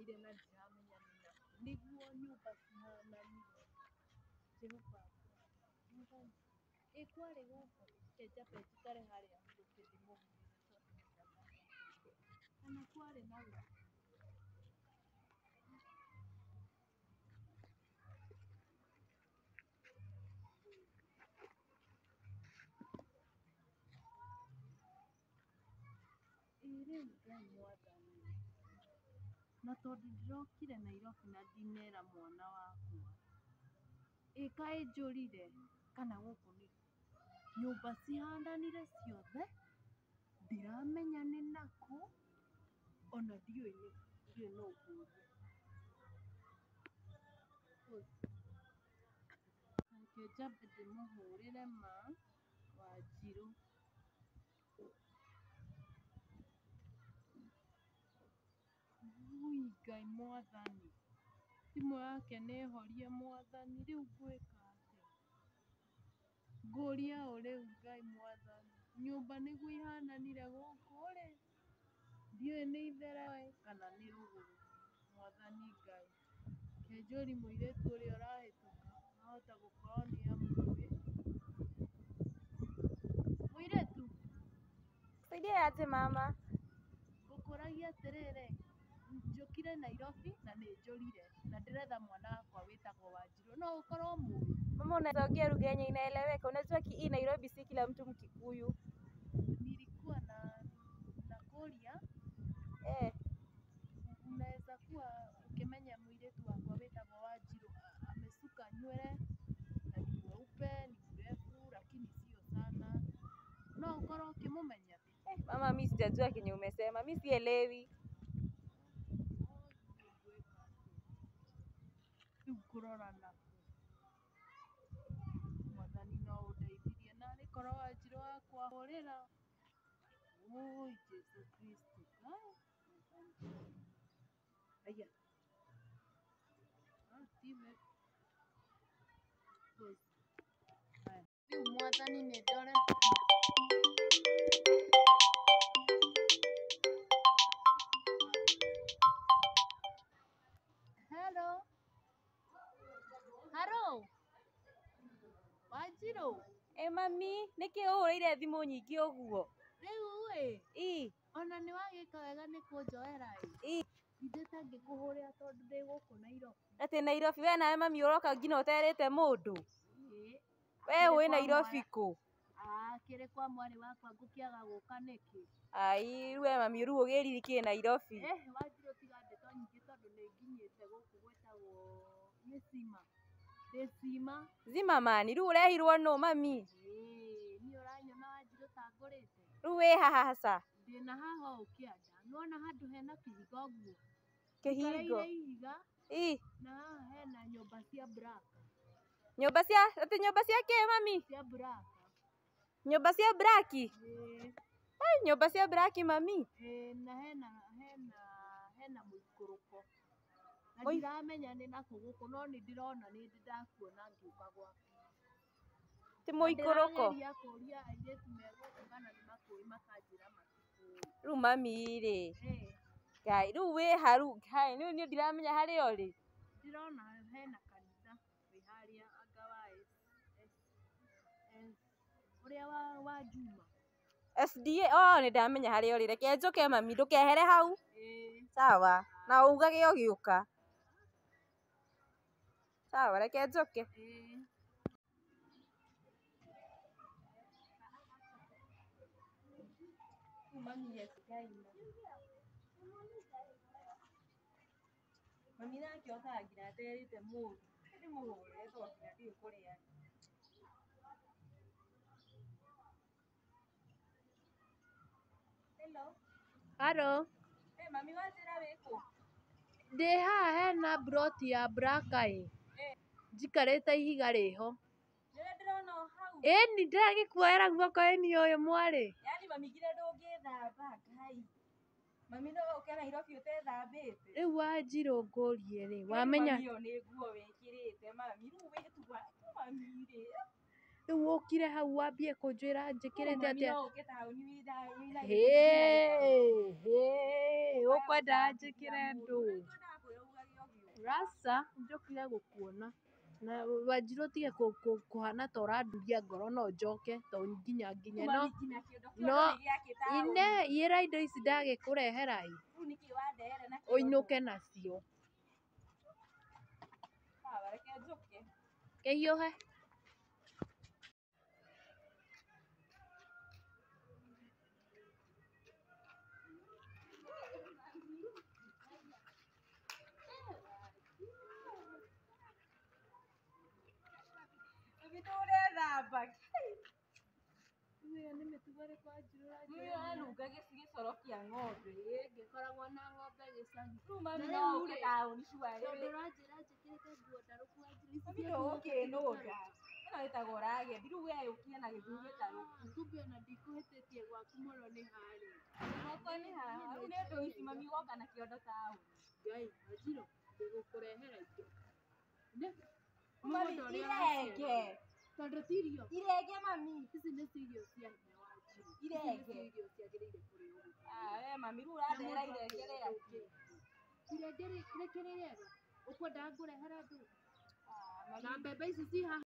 ile na ndiramenya niguo nyumba cihananire Jehova Ngai ikwari guko kenjambe njikare haria njuke ndimuhurire tondu nĩndathaka kana kwari na we rĩu Ngai mwathani na tondu ndirokire Nairobi na ndinera mwana wakwa kaĩ njũrire kana gũkũ nĩ nyũmba cihananire ciothe ndiramenya nĩ nakũ ona ndiũĩ no ngũrie reke njambe ndĩmũhũrĩre ma Wanjirũ ui Ngai mwathani thimũ yake nĩhorie mwathani rĩu ngwĩka atĩa ngũria ũ rĩu Ngai mwathani nyũmba nĩguo ihananire gũkũ rĩ ndiũĩ nĩ ithere kana nĩ rũgũrũ mwathani Ngai reke njũrie mũirĩtu ũrĩa ũrahĩtũka ahota gũkorwo nĩ amũĩ mũirĩtu Saidia aje mama. ngũkũragia atĩrĩrĩ njũkire Nairobi na nĩ njũrire na ndĩretha mwana wakwa wĩtagwo Wanjirũ no ũkorwo mũĩ Mama, unaweza ongea lugha yenye inaeleweka. Unajua hii Nairobi si kila mtu Mkikuyu. nilikuwa na kuria unaweza kuwa ukimenya mũirĩtu wakwa wĩtagwo Wanjirũ amesuka nywele na ni mweupe ni mrefu lakini sio sana no ukorwo ukimumenya Mama, mimi sijajua kenye umesema. Mimi sielewi. rĩu kũrora nakũ mwathani no ũndeithirie narĩ korwo Wanjirũ wakwa hũrĩra ui Jesu Kristo aya tive rĩu mwathani nĩ ndore hello haro Wanjirũ Mami, nĩkĩ ũhũrĩire thimũ nyingĩ ũguo? rĩu ona nĩ wagĩka wega nĩ kũnjoera ithe tangĩkũhũrĩra tondũ ndĩ gũkũ Nairobi Atĩ Nairobi we nawe mami ũroka nginya ũterĩte mũndũ? We wĩ Nairobi kũ? kĩrĩ kwa mwarĩ wakwa ngũkĩaga gũka nĩkĩ Ai, we mami rĩu ũgĩrire kĩ Nairobi? Wanjirũ tiga ndeto nyingĩ tondũ nĩ nginyĩte gũkũ gwĩtagwo nĩ Cima Zimmerman, rĩu ũrehirwo nũ mami? niĩ ũranyona Wanjirũ ta ngũrĩte Rĩu wĩ haha haca? ndĩna haha ũũ kĩanda nĩwona handũ hena kĩhiga ũguo Kĩhingo? ihiga na haha hena nyũmba cia braka Nyũmba cia kĩ mami? cia braka Nyũmba cia braki? Nyũmba cia braki mami? na hena mũikũrũko na ndiramenya nĩ nakũ gũkũ no nĩ ndĩrona nĩ ndĩ ndakuona ngĩũka gwaku ti mũikũrũko? ndĩrageria kũria airĩtu me gũkũ kana nĩ makũĩ makanjĩra matikũĩ Rĩu mami rĩ Ngai rĩu wĩ ha rĩu niĩ ndiramenya harĩa ũrĩ ndĩrona hena kanitha wĩ harĩa anga ũrĩa wa Juma SDA nĩ ndamenya harĩa ũrĩ reke njũke mami ndũkehere hau sawa na ugage ũgĩũka sawa reke njũke mami nake okaga nginya aterĩte mũndũ ndĩmũhũrĩre tondũ nginya ndiũĩ kũrĩa arĩ haro mami Wanjĩra wĩ kũ? ndĩ haha hena broti ya braka njikarĩte ihiga rĩho nĩwe ndĩrona o hau nĩ ndĩragĩkuoera guoko-inĩ ũyũ mwarĩ yani mami ngire ndũngĩthamba Ngai mami no ũke Nairobi ũtethambĩte rĩu Wanjirũ ngũrie rĩ wamenya mami ĩyo nĩ nguo wĩkĩrĩte mami rĩu wĩtugwa mami rĩ Rĩu ũkire hau wambie kũnjĩra njĩkĩrĩte atĩa? Ũkwenda njĩkĩre ndũ? Aca, njũkire gũkuona. Na Wanjiru ũtige kũhana ta ũranduria ngoro, no njoke to nginya nginye no iyĩra indo ici ndagĩkũrehera ĩ, ũinũke nacio. Kĩhiũhe. Gĩcoro kĩa ng'ombe Ngĩkoragwo na ng'ombe gĩcagi. Tondũ ũranjĩra njĩkĩrĩte nguo ndarũku Wanjiru, ici ndũgũkĩnũnga. Ĩno ĩtagwo ragethi, rĩu we ũkire na gĩthuri gĩtarũku. Kumbe ona ndikũhĩtĩtie gwaku mũno nĩ harĩa. Gwakwa nĩ haha, rĩu nĩ ndũ ici mami ũgoka na kĩondo taũni. Ngai, Wanjiru, ngũkũrehera indo. Irenge. Tondũ ti irio. Irenge mami. Ici nĩcio irio cia hinya Wanjiru. Irenge. Ici nĩcio irio ciagĩrĩire kũrĩo. We mami rĩu ũrandehera irenge rĩakĩ. Irenge rĩkĩrĩ rĩega? Ũkwendaga ngũrehere ndũ? Na mbembe ici ci haha.